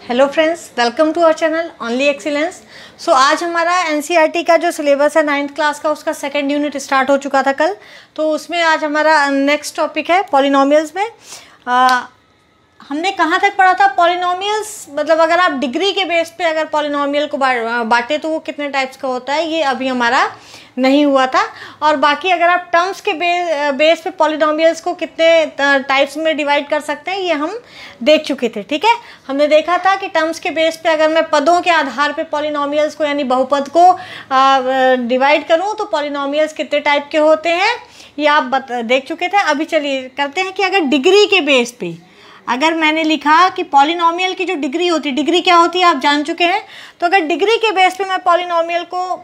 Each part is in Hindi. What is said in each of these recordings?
Hello friends, welcome to our channel only excellence. So आज हमारा एनसीईआरटी का जो सिलेबस है 9th क्लास का, उसका सेकंड यूनिट स्टार्ट हो चुका था कल। तो उसमें आज हमारा नेक्स्ट टॉपिक है पॉलिनोमियल्स में। हमने कहाँ तक पढ़ा था? पॉलिनोमियल्स मतलब अगर आप डिग्री के बेस पे अगर पॉलिनोमियल को बांटे तो वो कितने टाइप्स का होता है, ये अभी हमारा नहीं हुआ था। और बाकी अगर आप टर्म्स के बेस पे पॉलिनोमियल्स को कितने टाइप्स में डिवाइड कर सकते हैं ये हम देख चुके थे। ठीक है, हमने देखा था कि टर्म्स के बेस पे अगर मैं पदों के आधार पे पॉलिनोमियल्स को यानी बहुपद को डिवाइड करूं तो पॉलिनोमियल्स कितने टाइप के होते हैं ये आप देख चुके थे। अभी चलिए करते हैं कि अगर डिग्री के बेस पे अगर मैंने लिखा कि पॉलिनोमियल की जो डिग्री होती है, डिग्री क्या होती है आप जान चुके हैं। तो अगर डिग्री के बेस पे मैं पॉलिनोमियल को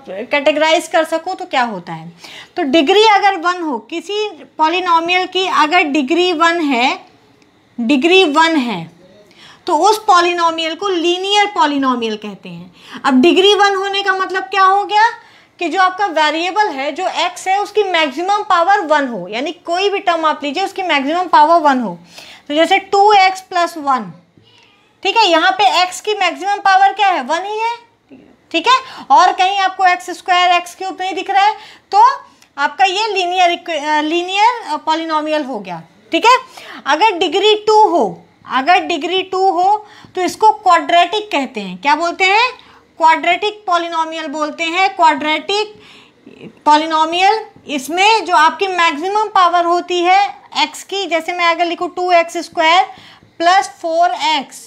कैटेगराइज कर सकूं तो क्या होता है। तो डिग्री अगर 1 हो किसी पॉलिनोमियल की, अगर डिग्री 1 है तो उस पॉलिनोमियल को लीनियर पॉलिनोमियल कहते हैं। अब डिग्री 1 होने का मतलब क्या हो गया कि जो आपका वेरिएबल है जो x है उसकी मैक्सिमम पावर 1 हो, यानी कोई भी टर्म आप लीजिए उसकी मैक्सिमम पावर 1 हो। तो जैसे 2x + 1, ठीक है, यहाँ पे x की मैक्सिमम पावर क्या है? 1 ही है। ठीक है, और कहीं आपको x² x³ नहीं दिख रहा है तो आपका ये लीनियर पॉलिनोमियल हो गया। ठीक है, अगर डिग्री 2 हो तो इसको क्वाड्रेटिक कहते हैं। क्या बोलते हैं? क्वाड्रेटिक पॉलिनोमियल बोलते हैं। क्वाड्रेटिक पॉलिनोमियल, इसमें जो आपकी मैक्सिमम पावर होती है x की, जैसे मैं अगर लिखूँ 2x² + 4x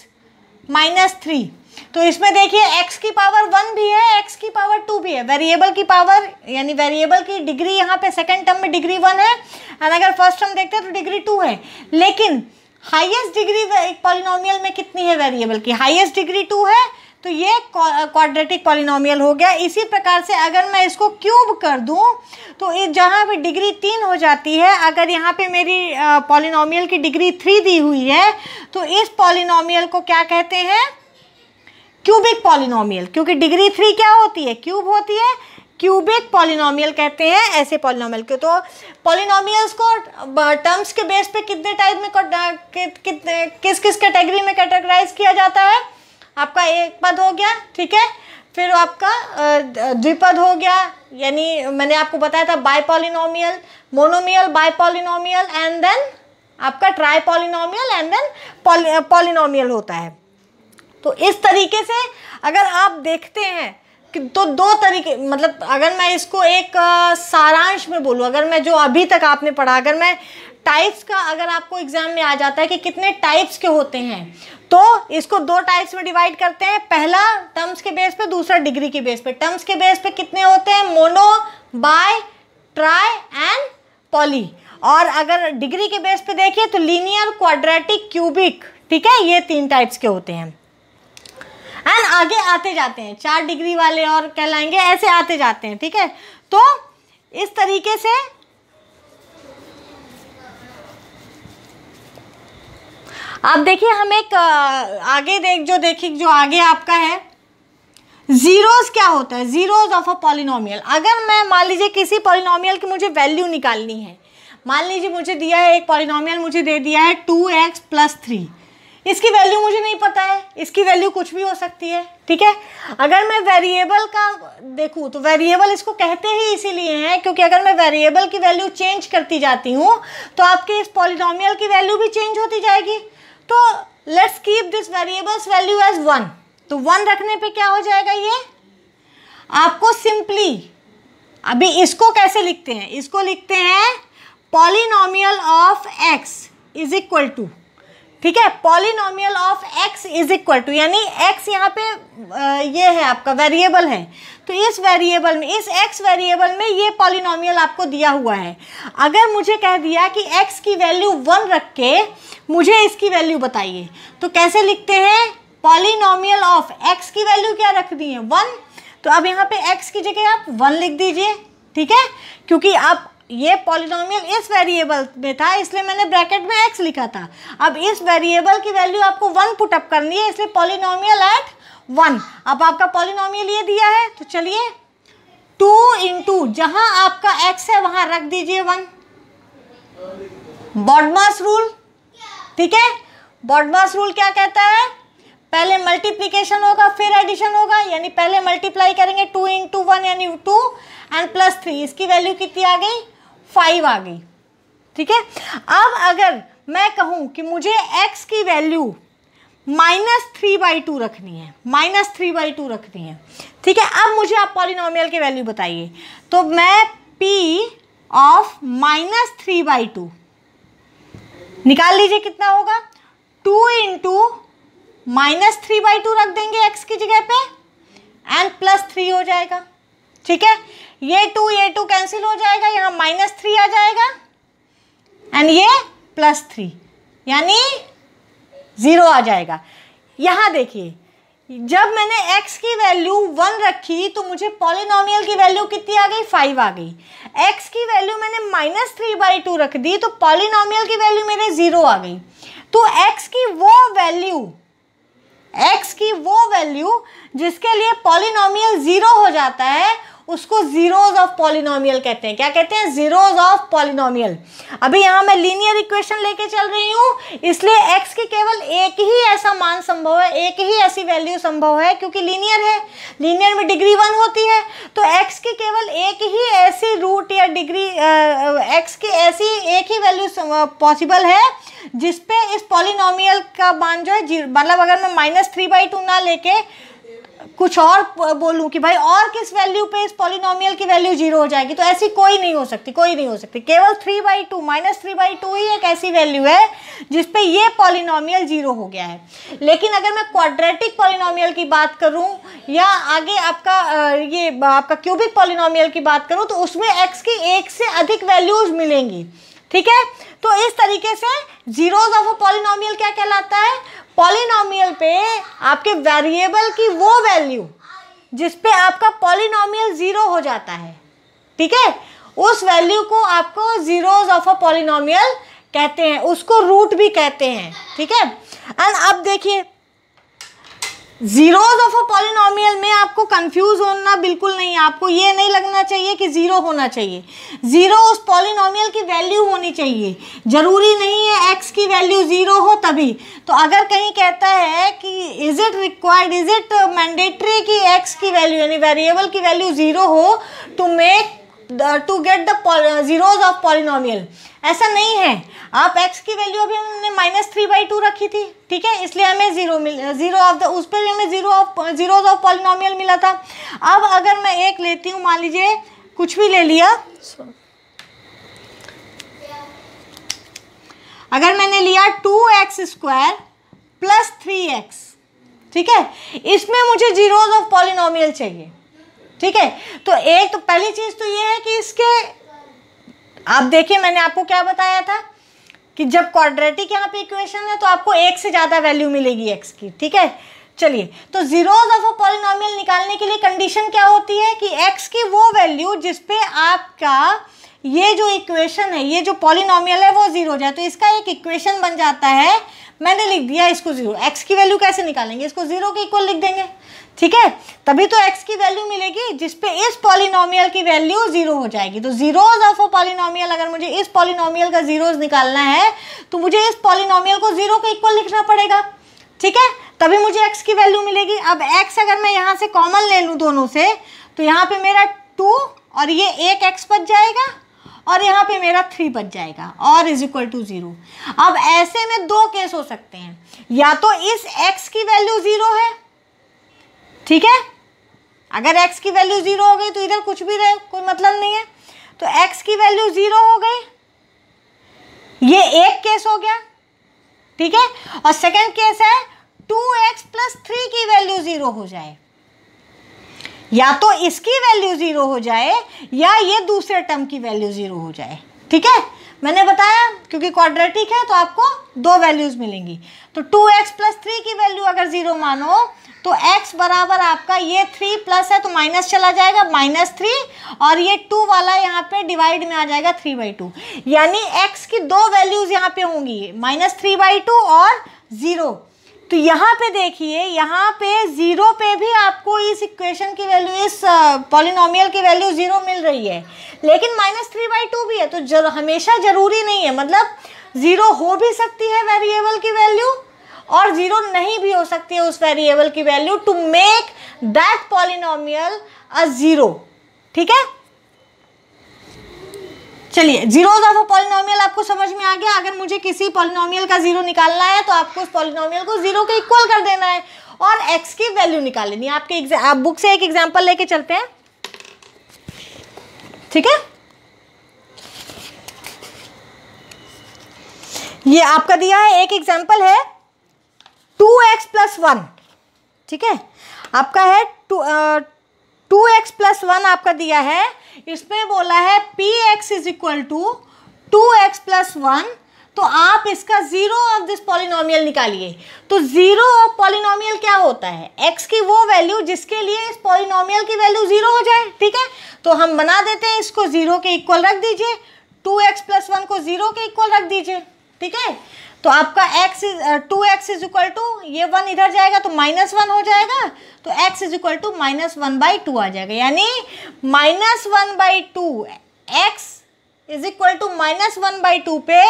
- 3, तो इसमें देखिए x की पावर 1 भी है, x की पावर 2 भी है। वेरिएबल की पावर यानी वेरिएबल की डिग्री यहाँ पे सेकंड टर्म में डिग्री 1 है और अगर फर्स्ट टर्म देखते हैं तो डिग्री 2 है। लेकिन हाईएस्ट डिग्री पॉलिनोमियल में कितनी है वेरिएबल की? हाईएस्ट डिग्री 2 है, तो ये क्वाड्रेटिक पॉलिनोमियल हो गया। इसी प्रकार से अगर मैं इसको क्यूब कर दूं तो जहाँ पे डिग्री 3 हो जाती है, अगर यहाँ पे मेरी पॉलिनोमियल की डिग्री 3 दी हुई है तो इस पॉलिनोमियल को क्या कहते हैं? क्यूबिक पॉलिनोमियल, क्योंकि डिग्री 3 क्या होती है? क्यूब होती है। क्यूबिक पॉलिनोमियल कहते हैं ऐसे पॉलिनोमियल को। तो पॉलिनोमियल्स को टर्म्स के बेस पे कितने टाइप में किस किस कैटेगरी में कैटेगराइज किया जाता है? आपका एक पद हो गया, ठीक है, फिर आपका द्विपद हो गया, यानी मैंने आपको बताया था बाइपॉलिनोमियल, मोनोमियल, बाइपॉलिनोमियल एंड देन आपका ट्राइपॉलिनोमियल एंड देन पॉलिनोमियल होता है। तो इस तरीके से अगर आप देखते हैं कि तो 2 तरीके, मतलब अगर मैं इसको एक सारांश में बोलूँ, अगर मैं जो अभी तक आपने पढ़ा, अगर मैं टाइप्स का अगर आपको एग्जाम में आ जाता है कि कितने टाइप्स के होते हैं तो इसको 2 टाइप्स में डिवाइड करते हैं। पहला टर्म्स के बेस पे, दूसरा डिग्री के बेस पे। टर्म्स के बेस पे कितने होते हैं? Mono, bi, tri and poly. और अगर डिग्री के बेस पे देखिए तो लीनियर, क्वाड्रेटिक, क्यूबिक। ठीक है, ये 3 टाइप्स के होते हैं। एंड आगे आते जाते हैं, 4 डिग्री वाले और कहलाएंगे, ऐसे आते जाते हैं। ठीक है, तो इस तरीके से आप देखिए हम एक आगे जो आगे आपका है जीरोस। क्या होता है? Zeros of a polynomial. अगर मैं मान लीजिए किसी पॉलिनोमियल की मुझे वैल्यू निकालनी है, मान लीजिए मुझे दिया है एक पॉलिनोमियल, मुझे दे दिया है 2x + 3, इसकी वैल्यू मुझे नहीं पता है, इसकी वैल्यू कुछ भी हो सकती है। ठीक है, अगर मैं वेरिएबल का देखूं तो वेरिएबल इसको कहते ही इसीलिए हैं क्योंकि अगर मैं वेरिएबल की वैल्यू चेंज करती जाती हूँ तो आपके इस पॉलिनोमियल की वैल्यू भी चेंज होती जाएगी। तो let's keep this variables value as 1। तो 1 रखने पे क्या हो जाएगा? ये आपको सिंपली, अभी इसको कैसे लिखते हैं? इसको लिखते हैं पॉलिनोमियल ऑफ x = 2। ठीक है, पॉलिनोमियल ऑफ x = यानी x यहाँ पे ये है आपका वेरिएबल है, तो इस वेरिएबल में, इस x वेरिएबल में ये पॉलिनोमियल आपको दिया हुआ है। अगर मुझे कह दिया कि x की वैल्यू 1 रख के मुझे इसकी वैल्यू बताइए, तो कैसे लिखते हैं? पॉलिनोमियल ऑफ x की वैल्यू क्या रख दी है? 1। तो अब यहाँ पे x की जगह आप 1 लिख दीजिए। ठीक है, क्योंकि आप ये पॉलिनोमियल इस वेरिएबल में था इसलिए मैंने ब्रैकेट में x लिखा था। अब इस वेरिएबल की वैल्यू आपको 1 पुट अप करनी है, इसलिए पॉलिनोमियल एट 1। अब आपका पॉलिनोमियल ये दिया है तो चलिए 2 × जहां आपका x है वहां रख दीजिए 1। बॉडमास रूल, ठीक है, बॉडमास रूल क्या कहता है? पहले मल्टीप्लीकेशन होगा फिर एडिशन होगा, यानी पहले मल्टीप्लाई करेंगे 2 × 1 यानी 2 एंड +3, इसकी वैल्यू कितनी आ गई 5 आ गई। ठीक है, अब अगर मैं कहूँ कि मुझे x की वैल्यू -3/2 रखनी है, -3/2 रखनी है। ठीक है, अब मुझे आप पॉलिनोमियल की वैल्यू बताइए, तो मैं p ऑफ -3/2 निकाल लीजिए, कितना होगा 2 × -3/2 रख देंगे x की जगह पे एंड +3 हो जाएगा। ठीक है, ये 2 कैंसिल हो जाएगा, यहाँ -3 आ जाएगा एंड ये +3 यानी 0 आ जाएगा। यहाँ देखिए, जब मैंने x की वैल्यू 1 रखी तो मुझे पॉलिनोमियल की वैल्यू कितनी आ गई 5 आ गई। x की वैल्यू मैंने -3/2 रख दी तो पॉलिनोमियल की वैल्यू मेरे 0 आ गई। तो x की वो वैल्यू जिसके लिए पॉलिनोमियल 0 हो जाता है उसको जीरोज ऑफ पॉलिनोमियल कहते हैं। क्या कहते हैं? Zeros of polynomial. अभी यहाँ मैं लीनियर इक्वेशन लेके चल रही हूँ, इसलिए x की केवल एक ही ऐसा मान संभव है, एक ही ऐसी वैल्यू संभव है, क्योंकि लीनियर है, लीनियर में डिग्री 1 होती है, तो x की केवल एक ही ऐसी रूट या डिग्री x की ऐसी एक ही वैल्यू पॉसिबल है जिसपे इस पॉलिनोमियल का मान जो है, मतलब अगर मैं -3/2 ना लेके कुछ और बोलूं कि भाई और किस वैल्यू पे इस पॉलिनोमियल की वैल्यू 0 हो जाएगी, तो ऐसी कोई नहीं हो सकती, कोई नहीं हो सकती। केवल 3/2 -3/2 ही एक ऐसी वैल्यू है जिसपे ये पॉलिनोमियल 0 हो गया है। लेकिन अगर मैं क्वाड्रेटिक पॉलिनोमियल की बात करूं या आगे आपका क्यूबिक पॉलिनोमियल की बात करूं तो उसमें x की एक से अधिक वैल्यूज मिलेंगी। ठीक है, तो इस तरीके से जीरोज ऑफ अ पॉलिनोमियल क्या कहलाता है? पॉलिनोमियल पे आपके वेरिएबल की वो वैल्यू जिस पे आपका पॉलिनोमियल 0 हो जाता है, ठीक है, उस वैल्यू को आपको जीरोज ऑफ अ पॉलिनोमियल कहते हैं, उसको रूट भी कहते हैं। ठीक है, एंड अब देखिए जीरोज ऑफ अ पॉलिनोमियल में आपको कंफ्यूज होना बिल्कुल नहीं, आपको ये नहीं लगना चाहिए कि 0 होना चाहिए। 0 उस पॉलिनोमियल की वैल्यू होनी चाहिए, जरूरी नहीं है x की वैल्यू 0 हो तभी। तो अगर कहीं कहता है कि is it required, is it mandatory कि x की वैल्यू यानी वेरिएबल की वैल्यू 0 हो to get the zeros of polynomial, ऐसा नहीं है। आप x की वैल्यू अभी हमने -3/2 रखी थी, ठीक है, इसलिए हमें जीरो ऑफ द उस पर हमें जीरोज ऑफ पॉलिनोमियल मिला था। अब अगर मैं एक लेती हूँ, मान लीजिए कुछ भी ले लिया, अगर मैंने लिया 2x² + 3x, ठीक है, इसमें मुझे जीरोज ऑफ पॉलिनोमियल चाहिए। ठीक है, तो एक तो पहली चीज तो ये है कि इसके आप देखिए मैंने आपको क्या बताया था कि जब क्वाड्रेटिक यहाँ पे इक्वेशन है तो आपको एक से ज़्यादा वैल्यू मिलेगी x की। ठीक है, चलिए, तो जीरोज ऑफ अ पॉलिनोमियल निकालने के लिए कंडीशन क्या होती है कि x की वो वैल्यू जिस पे आपका ये जो इक्वेशन है, ये जो पॉलिनोमियल है वो 0 हो जाए। तो इसका एक इक्वेशन बन जाता है, मैंने लिख दिया इसको 0। x की वैल्यू कैसे निकालेंगे? इसको 0 के इक्वल लिख देंगे, ठीक है, तभी तो x की वैल्यू मिलेगी जिसपे इस पॉलिनोमियल की वैल्यू 0 हो जाएगी। तो जीरोज ऑफ अ पॉलिनोमियल, अगर मुझे इस पॉलिनोमियल का जीरोज निकालना है तो मुझे इस पॉलिनोमियल को 0 के इक्वल लिखना पड़ेगा, ठीक है, तभी मुझे x की वैल्यू मिलेगी। अब x अगर मैं यहाँ से कॉमन ले लूँ दोनों से, तो यहाँ पे मेरा 2 और ये एक x बच जाएगा और यहाँ पे मेरा 3 बच जाएगा और = 0। अब ऐसे में दो केस हो सकते हैं, या तो इस x की वैल्यू 0 है, ठीक है, अगर x की वैल्यू 0 हो गई तो इधर कुछ भी रहे कोई मतलब नहीं है, तो x की वैल्यू 0 हो गई, ये एक केस हो गया, ठीक है। और सेकंड केस है 2x + 3 की वैल्यू 0 हो जाए, या तो इसकी वैल्यू 0 हो जाए या ये दूसरे टर्म की वैल्यू 0 हो जाए, ठीक है। मैंने बताया क्योंकि क्वाड्रेटिक है तो आपको दो वैल्यूज मिलेंगी। तो 2x + 3 की वैल्यू अगर 0 मानो तो x बराबर आपका ये 3 प्लस है तो माइनस चला जाएगा -3, और ये 2 वाला यहाँ पे डिवाइड में आ जाएगा 3/2, यानी x की दो वैल्यूज यहाँ पे होंगी -3/2 और 0। तो यहाँ पे देखिए, यहाँ पे 0 पे भी आपको इस इक्वेशन की वैल्यू, इस पॉलिनोमियल की वैल्यू 0 मिल रही है, लेकिन -3/2 भी है, तो हमेशा जरूरी नहीं है, मतलब 0 हो भी सकती है वेरिएबल की वैल्यू और जीरो नहीं भी हो सकती है उस वेरिएबल की value to make that polynomial a zero. ठीक है, चलिए जीरोज ऑफ अ पॉलिनोमियल आपको समझ में आ गया। अगर मुझे किसी पॉलिनोमियल का जीरो निकालना है तो आपको उस पॉलिनोमियल को जीरो के इक्वल कर देना है और एक्स की वैल्यू निकाल लेनी है। आप बुक से एक एग्जांपल लेके चलते हैं। ठीक है, ये आपका दिया है एक एग्जांपल है 2x + 1। ठीक है, आपका है 2x + 1 आपका दिया है। इसमें बोला है px = 2x + 1। तो आप इसका जीरो ऑफ दिस पॉलिनोमियल निकालिए। तो जीरो ऑफ पॉलिनोमियल क्या होता है? x की वो वैल्यू जिसके लिए इस पॉलिनोमियल की वैल्यू जीरो हो जाए। ठीक है, तो हम बना देते हैं, इसको जीरो के इक्वल रख दीजिए, 2x + 1 को जीरो के इक्वल रख दीजिए। ठीक है, तो आपका 2x = ये 1 इधर जाएगा तो -1 हो जाएगा, तो x = -1/2 आ जाएगा, यानी -1/2 x = -1/2 पे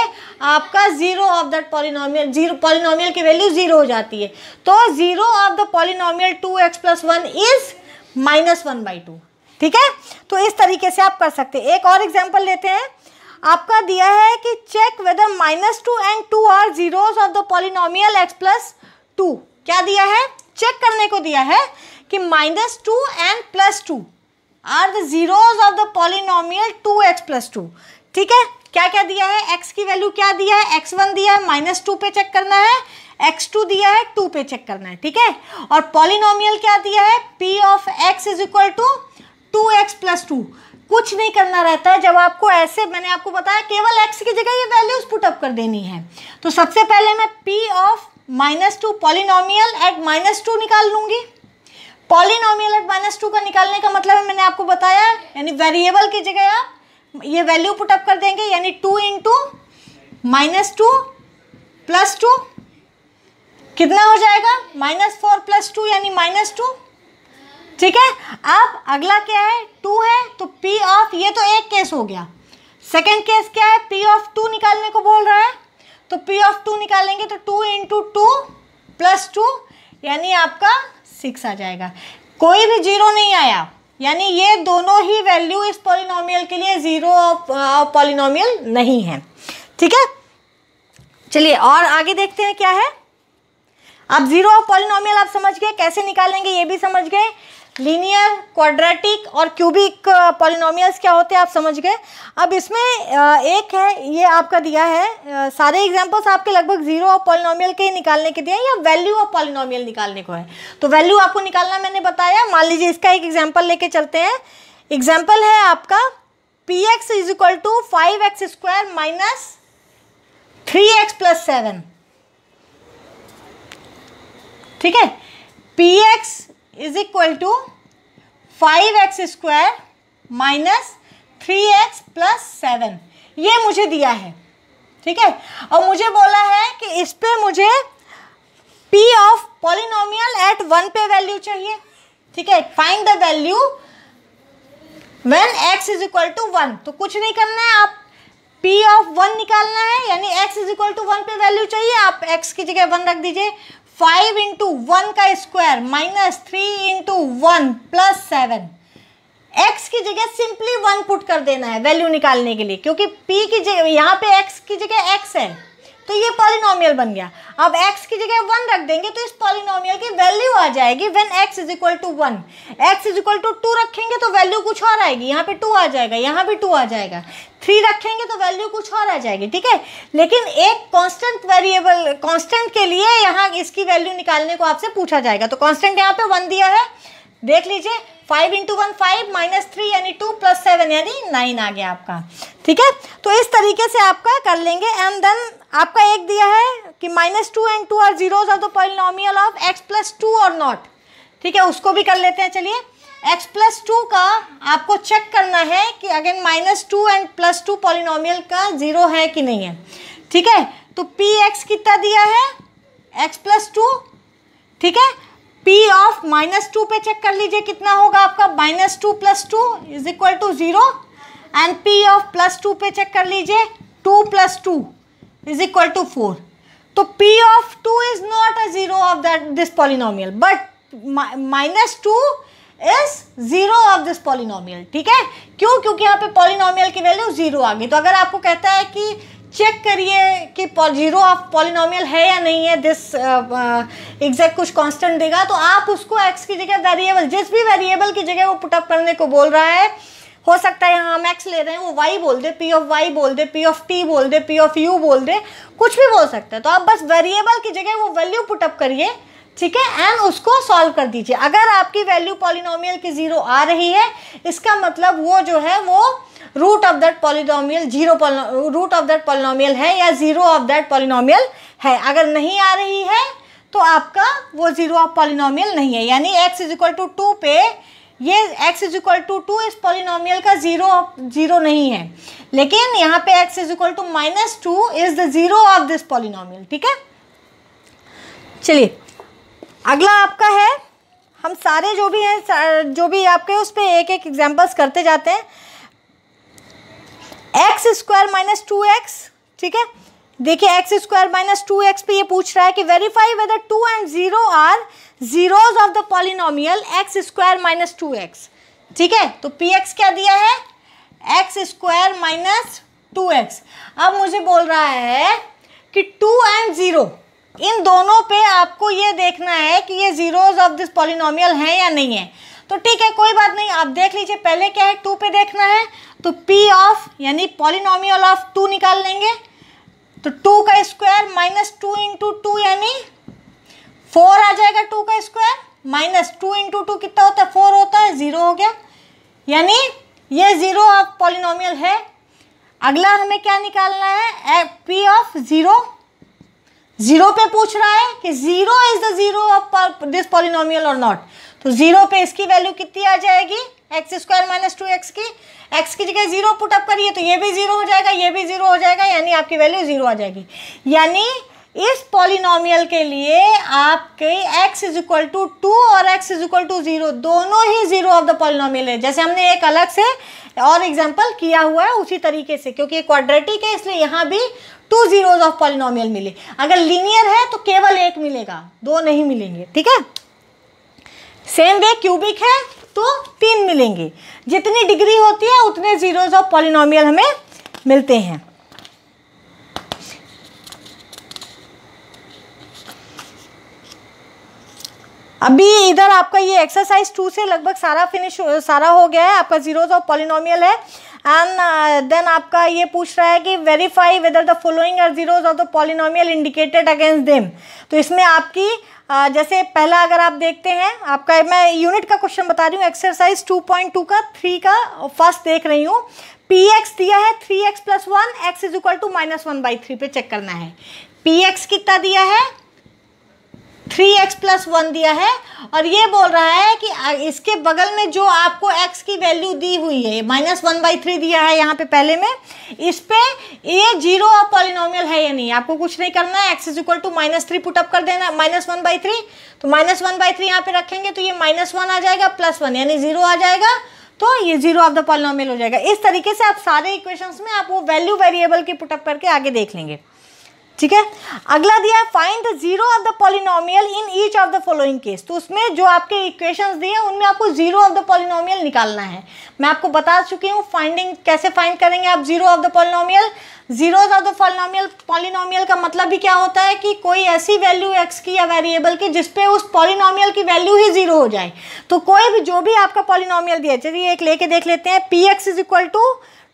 आपका zero of that polynomial, zero polynomial की वैल्यू जीरो हो जाती है। तो zero of the polynomial 2x + 1 is -1/2। ठीक है, तो इस तरीके से आप कर सकते हैं। एक और एग्जांपल लेते हैं। आपका दिया है कि check whether -2 and 2 are zeros of the polynomial x + 2। क्या दिया है? चेक करने को दिया है कि -2 and +2 are the zeros of the polynomial 2x + 2। ठीक है, क्या क्या दिया है? x की वैल्यू क्या दिया है? x1 दिया है, -2 पे चेक करना है, x2 दिया है, 2 पे चेक करना है। ठीक है, और पॉलिनोमियल क्या दिया है? p of x = 2x + 2। कुछ नहीं करना रहता है जब आपको ऐसे, मैंने आपको बताया केवल x की जगह ये वैल्यूज पुटअप कर देनी है। तो सबसे पहले मैं p of -2 पॉलिनोमियल एट -2 निकाल लूंगी। पॉलिनोमियल एट -2 का निकालने का मतलब है, मैंने आपको बताया, यानी वेरिएबल की जगह आप ये वैल्यू पुटअप कर देंगे, यानी 2 × -2 + 2 कितना हो जाएगा? -4 + 2 यानी -2। ठीक है, अब अगला क्या है? 2 है, तो P of, ये तो एक केस हो गया। सेकेंड केस क्या है? P of 2 निकालने को बोल रहा है, तो P of 2 निकालेंगे तो 2 × 2 + 2 यानी आपका 6 आ जाएगा। कोई भी जीरो नहीं आया, यानी ये दोनों ही वैल्यू इस पॉलिनोमियल के लिए जीरो ऑफ पॉलिनोमियल नहीं है। ठीक है, चलिए और आगे देखते हैं क्या है। अब जीरो ऑफ पॉलिनोमियल आप समझ गए, कैसे निकालेंगे ये भी समझ गए। लीनियर, क्वाड्रेटिक और क्यूबिक पॉलिनोमियल्स क्या होते हैं आप समझ गए। अब इसमें एक है, ये आपका दिया है, सारे एग्जांपल्स आपके लगभग जीरो ऑफ पॉलिनोमियल के ही निकालने के दिए हैं या वैल्यू ऑफ पॉलिनोमियल निकालने को है। तो वैल्यू आपको निकालना मैंने बताया। मान लीजिए इसका एक एग्जांपल लेके चलते हैं। एग्जांपल है आपका px = 5x² - 3x + 7। ठीक है, px = 5x² - 3x + 7 ये मुझे दिया है। ठीक है, और मुझे बोला है कि इस पे मुझे p ऑफ पॉलिनोमियल एट 1 पे वैल्यू चाहिए। ठीक है, find the value when x = 1। तो कुछ नहीं करना है, आप p ऑफ 1 निकालना है, यानी x = 1 पे वैल्यू चाहिए, आप x की जगह 1 रख दीजिए। 5 × 1 का स्क्वायर -3 × 1 + 7। x की जगह सिंपली 1 पुट कर देना है वैल्यू निकालने के लिए, क्योंकि p की जगह, यहाँ पे x की जगह x है तो ये पॉलिनोमियल बन गया। अब x की जगह 1 रख देंगे तो इस पॉलिनोमियल की वैल्यू आ जाएगी व्हेन x = 1। x = 2 रखेंगे तो वैल्यू कुछ और आएगी, यहाँ पे 2 आ जाएगा, यहाँ भी 2 आ जाएगा। 3 रखेंगे तो वैल्यू कुछ और आ जाएगी। ठीक है, लेकिन एक कांस्टेंट वेरिएबल, कांस्टेंट के लिए यहाँ इसकी वैल्यू निकालने को आपसे पूछा जाएगा। तो कांस्टेंट यहाँ पे 1 दिया है, देख लीजिए। 5 × 1 5 -3 यानी 2 + 7 यानी 9 आ गया आपका। ठीक है, तो इस तरीके से आपका कर लेंगे। एंड देन आपका एक दिया है कि -2 and 2 are zeros of the polynomial of x + 2 और नॉट। ठीक है, उसको भी कर लेते हैं। चलिए, x + 2 का आपको चेक करना है कि अगेन -2 and +2 पॉलिनोमियल का जीरो है कि नहीं है। ठीक है, तो px कितना दिया है? x + 2। ठीक है, p ऑफ -2 पे चेक कर लीजिए कितना होगा आपका, -2 + 2 = 0। एंड p ऑफ +2 पे चेक कर लीजिए, 2 + 2 = 4। तो p of 2 is not a zero of this polynomial, but -2 is zero of this polynomial. ठीक है, क्यों? क्योंकि यहाँ पे पॉलिनोमियल की वैल्यू 0 आ गई. तो अगर आपको कहता है कि चेक करिए कि जीरो ऑफ पॉलिनोमियल है या नहीं है, दिस एग्जैक्ट कुछ कांस्टेंट देगा, तो आप उसको x की जगह वेरिएबल, जिस भी वेरिएबल की जगह वो पुटअप करने को बोल रहा है, हो सकता है यहाँ हम x ले रहे हैं, वो y बोल दे, p ऑफ y बोल दे, p ऑफ t बोल दे, p ऑफ u बोल दे, कुछ भी बोल सकता है. तो आप बस वेरिएबल की जगह वो वैल्यू पुटअप करिए, ठीक है, एंड उसको सॉल्व कर दीजिए. अगर आपकी वैल्यू पॉलिनोमियल की 0 आ रही है, इसका मतलब वो जो है वो root of that polynomial root of that polynomial है या जीरो ऑफ दैट पॉलिनोमियल है. अगर नहीं आ रही है तो आपका वो जीरो ऑफ पॉलिनोमियल नहीं है. यानी x इज इक्वल टू 2 पे ये x इज इक्वल टू 2 इस पॉलिनोमियल का जीरो नहीं है, लेकिन यहाँ पे x is equal to -2 is the zero of this polynomial. ठीक है, चलिए अगला आपका है, हम सारे जो भी हैं, जो भी आपके उस पर एक एक एग्जाम्पल्स करते जाते हैं. एक्स स्क्वायर माइनस 2x, ठीक है, देखिए एक्स स्क्वायर माइनस 2x पे ये पूछ रहा है कि verify whether 2 and 0 are zeros of the polynomial x square minus 2x. ठीक है, तो px क्या दिया है, एक्स स्क्वायर माइनस 2x. अब मुझे बोल रहा है कि 2 and 0 इन दोनों पे आपको ये देखना है कि ये जीरोज ऑफ दिस पॉलिनोमियल हैं या नहीं है. तो ठीक है, कोई बात नहीं, आप देख लीजिए. पहले क्या है, 2 पे देखना है, तो p ऑफ यानी पॉलिनोमियल ऑफ 2 निकाल लेंगे. तो 2 का स्क्वायर माइनस 2 इंटू 2 यानी 4 आ जाएगा. 2 का स्क्वायर माइनस 2 इंटू 2 कितना होता है, 4 होता है, 0 हो गया. यानी ये जीरो ऑफ पॉलिनोमियल है. अगला हमें क्या निकालना है, p ऑफ 0 पे पूछ रहा है कि 0 is the zero of this polynomial और नॉट. तो 0 पे इसकी वैल्यू कितनी आ जाएगी, एक्स स्क्वायर माइनस 2x की. x की जगह 0 पुटअप करिए तो ये भी 0 हो जाएगा, ये भी 0 हो जाएगा, यानी आपकी वैल्यू 0 आ जाएगी. यानी इस पॉलिनोमियल के लिए आपके x इज इक्वल टू 2 और x इज इक्वल टू 0 दोनों ही जीरो ऑफ द पॉलिनोमियल है. जैसे हमने एक अलग से और एग्जांपल किया हुआ है उसी तरीके से, क्योंकि ये क्वाड्रेटिक है इसलिए यहाँ भी 2 जीरोज ऑफ पॉलिनोमियल मिले. अगर लीनियर है तो केवल एक मिलेगा, 2 नहीं मिलेंगे. ठीक है, सेम वे क्यूबिक है तो 3 मिलेंगे. जितनी डिग्री होती है उतने जीरोज ऑफ पॉलिनोमियल हमें मिलते हैं. अभी इधर आपका ये एक्सरसाइज 2 से लगभग सारा हो गया है. आपका जीरोज ऑफ पॉलिनोमियल है. एंड देन आपका ये पूछ रहा है कि verify whether the following are zeros of the polynomial indicated against them. तो इसमें आपकी जैसे पहला अगर आप देखते हैं, आपका मैं यूनिट का क्वेश्चन बता रही हूँ, एक्सरसाइज 2.2 का 3 का फर्स्ट देख रही हूँ. px दिया है 3x + 1, x is equal to -1/3 पे चेक करना है. px कितना दिया है, 3x + 1 दिया है, और ये बोल रहा है कि इसके बगल में जो आपको x की वैल्यू दी हुई है -1/3 दिया है यहाँ पे पहले में, इस पे ये जीरो ऑफ पॉलिनोमियल है या नहीं. आपको कुछ नहीं करना है, x is equal to -3 put up कर देना, -1/3. तो -1/3 यहाँ पे रखेंगे तो ये -1 आ जाएगा, +1 यानी 0 आ जाएगा. तो ये जीरो ऑफ द पॉलिनोमियल हो जाएगा. इस तरीके से आप सारे इक्वेशंस में आप वो वैल्यू वेरिएबल की पुटअप करके आगे देख लेंगे. ठीक है, अगला दिया है find the zero of the polynomial in each of the following case. तो उसमें जो आपके इक्वेशंस दिए उनमें आपको जीरो ऑफ द पॉलिनोमियल निकालना है. मैं आपको बता चुकी हूँ फाइंडिंग कैसे फाइंड करेंगे आप zero of the polynomial. Zeros of the polynomial का मतलब भी क्या होता है कि कोई ऐसी वैल्यू x की या वेरिएबल की जिसपे उस पॉलिनोमियल की वैल्यू ही जीरो हो जाए. तो कोई भी जो भी आपका पॉलिनोमियल दिया, चलिए एक लेके देख लेते हैं. px is equal to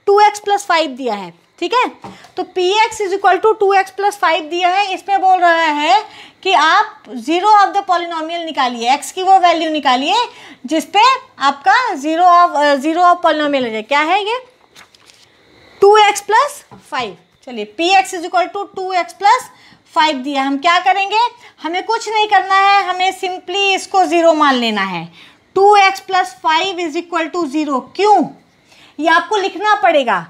2x + 5 दिया है. ठीक है, तो px is equal to 2x + 5 दिया है. इसमें बोल रहा है कि आप जीरो ऑफ द पॉलिनोमियल निकालिए, x की वो वैल्यू निकालिए जिसपे आपका जीरो ऑफ पॉलिनोमियल हो जाए. क्या है ये, 2x + 5. चलिए px is equal to 2x + 5 दिया. हम क्या करेंगे, हमें कुछ नहीं करना है, हमें सिंपली इसको 0 मान लेना है. 2x + 5 is equal to 0. क्यों, ये आपको लिखना पड़ेगा.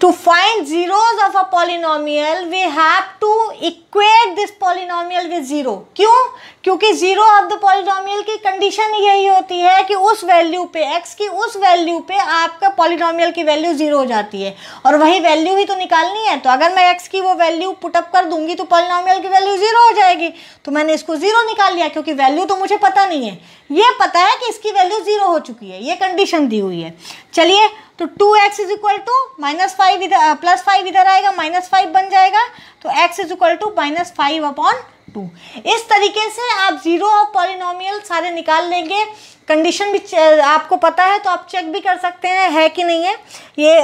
To find zeros of a polynomial, we have to equate this polynomial with 0. क्यों, क्योंकि जीरो ऑफ द पॉलिनोमियल की कंडीशन यही होती है कि उस वैल्यू पे, x की उस वैल्यू पे आपका पॉलिनोमियल की वैल्यू जीरो हो जाती है, और वही वैल्यू ही तो निकालनी है। तो अगर मैं x की वो वैल्यू पुटअप कर दूंगी तो पॉलिनोमियल की वैल्यू जीरो हो जाएगी। तो मैंने इसको जीरो निकाल लिया, क्योंकि वैल्यू तो मुझे पता नहीं है, ये पता है कि इसकी वैल्यू जीरो हो चुकी है, ये कंडीशन दी हुई है। चलिए, तो 2x इज इक्वल टू -5 इधर +5 इधर आएगा, -5 बन जाएगा, तो x इज इक्वल टू -5/2। इस तरीके से आप जीरो ऑफ पॉलिनोमियल सारे निकाल लेंगे। कंडीशन भी आपको पता है तो आप चेक भी कर सकते हैं है कि नहीं है। ये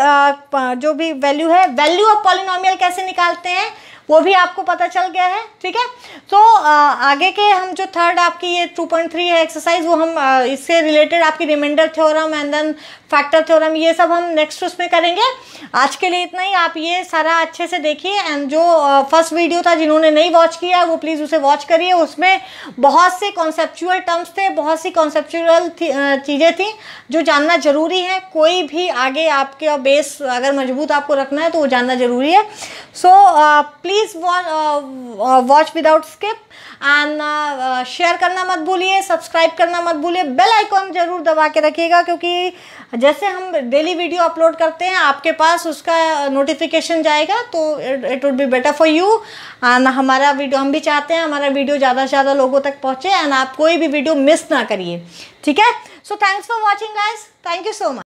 जो भी वैल्यू है, वैल्यू ऑफ पॉलिनोमियल कैसे निकालते हैं वो भी आपको पता चल गया है, ठीक है। तो आगे के हम जो थर्ड आपकी ये 2.3 है एक्सरसाइज, वो हम इससे रिलेटेड आपकी remainder theorem and then factor theorem, ये सब हम नेक्स्ट उसमें करेंगे। आज के लिए इतना ही। आप ये सारा अच्छे से देखिए, एंड जो फर्स्ट वीडियो था जिन्होंने नहीं वॉच किया वो प्लीज़ उसे वॉच करिए। उसमें बहुत से कॉन्सेप्चुअल टर्म्स थे, बहुत सी कॉन्सेप्चुअल चीज़ें थी जो जानना ज़रूरी है। कोई भी आगे आपके बेस अगर मजबूत आपको रखना है तो वो जानना ज़रूरी है। So please watch without skip, and share करना मत भूलिए, सब्सक्राइब करना मत भूलिए, बेल आइकॉन जरूर दबा के रखिएगा, क्योंकि जैसे हम डेली वीडियो अपलोड करते हैं आपके पास उसका नोटिफिकेशन जाएगा, तो it would be better for you. And हमारा वीडियो, हम भी चाहते हैं हमारा वीडियो ज़्यादा से ज़्यादा लोगों तक पहुँचे, एंड आप कोई भी वीडियो मिस ना करिए, ठीक है। So thanks for watching guys, thank you so much.